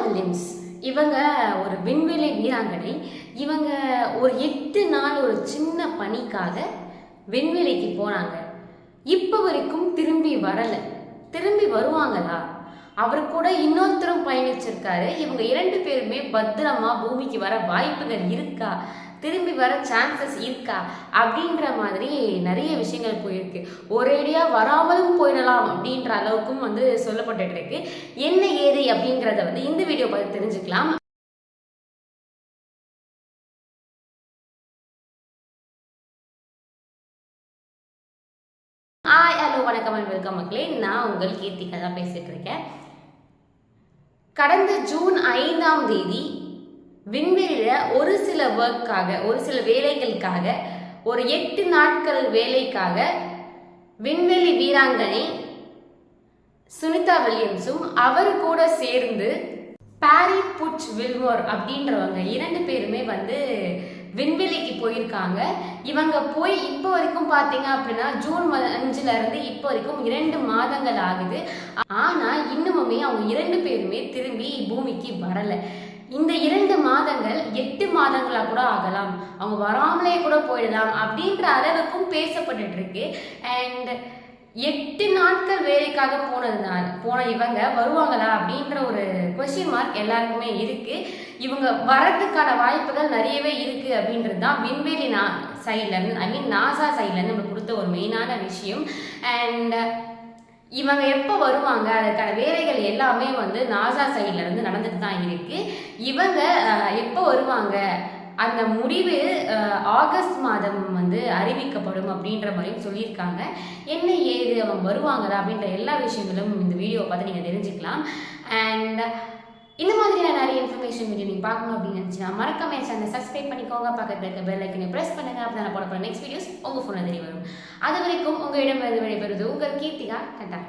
Williams இவங்க ஒரு விண்வெளி வீராங்கனை. இவங்க ஒரு 8 நாள் ஒரு சின்ன பணிக்காக விண்வெளிக்கு போனாங்க. இப்போ வரைக்கும் திரும்பி வரல. திரும்பி வருவாங்களா? அவர் கூட இன்னொருத்தரும் பயணிச்சிருக்காரு. இவங்க 2 பேருமே பத்திரமா பூமிக்கு வர வாய்ப்புகள் இருக்கா, திரும்பி வர சான்சஸ் இருக்கா அப்படின்ற மாதிரி நிறைய விஷயங்கள் போயிருக்கு. ஒரேடியா வராமலும் போயிடலாம் அப்படின்ற அளவுக்கும் சொல்லப்பட்டு இருக்கு. என்ன ஏது அப்படின்றத இந்த வீடியோ பார்த்து தெரிஞ்சுக்கலாம். ஹலோ வணக்கம் அண்ட் வெல்கம் மக்களே. நான் உங்கள் கீர்த்திகா தான் பேசிட்டு இருக்கேன். கடந்த ஜூன் 5ஆம் தேதி விண்வெளியில ஒரு சில ஒர்க்காக, ஒரு சில வேலைகளுக்காக, ஒரு 8 நாட்கள் வேலைக்காக விண்வெளி வீராங்கனை சுனிதா வில்லியம்ஸும் அவர் கூட சேர்ந்து பாரி புட்ச் வில்மோர் அப்படின்றவங்க 2 பேருமே விண்வெளிக்கு போயிருக்காங்க. இவங்க போய் இப்போ வரைக்கும் பார்த்தீங்க அப்படின்னா ஜூன் 5ல இருந்து இப்போ வரைக்கும் 2 மாதங்கள் ஆகுது. ஆனா இன்னுமுமே அவங்க 2 பேருமே திரும்பி பூமிக்கு வரல. இந்த 2 மாதங்கள் 8 மாதங்களா கூட ஆகலாம், அவங்க வராமலே கூட போயிடலாம் அப்படின்ற அளவுக்கும் பேசப்பட்டு இருக்கு. அண்ட் 8 நாட்கள் வேலைக்காக போன இவங்க வருவாங்களா அப்படின்ற ஒரு கொஸ்டின் மார்க் எல்லாருக்குமே இருக்கு. இவங்க வர்றதுக்கான வாய்ப்புகள் நிறையவே இருக்கு அப்படின்றது தான் விண்வெளி சைட்ல இருந்து, நாசா சைட்ல இருந்து நம்ம கொடுத்த ஒரு மெயினான விஷயம். அண்ட் இவங்க எப்போ வருவாங்க, அதுக்கான வேலைகள் எல்லாமே நாசா சைட்ல இருந்து நடந்துட்டு தான் இருக்கு. இவங்க எப்போ வருவாங்க, அந்த முடிவு ஆகஸ்ட் மாதம் அறிவிக்கப்படும் அப்படின்ற மாதிரியும் சொல்லியிருக்காங்க. என்ன ஏது அவங்க வருவாங்களா அப்படின்ற எல்லா விஷயங்களும் இந்த வீடியோவை பார்த்து நீங்கள் தெரிஞ்சுக்கலாம். அண்ட் இந்த மாதிரியான நிறைய இன்ஃபர்மேஷன் வீடியோ நீங்கள் பார்க்கணும் அப்படின்னு நினச்சினா மறக்காம சேனலை சப்ஸ்கிரைப் பண்ணிக்கோங்க. பக்கத்தில் இருக்க பெல் ஐக்கனை ப்ரெஸ் பண்ணுங்க. அப்போ நான் போட நெக்ஸ்ட் வீடியோஸ் உங்கள் ஃபோனில் தெரிய வரும். அது வரைக்கும் உங்களிடம் விடைபெறுவது உங்கள் கீர்த்திகா. கண்டா.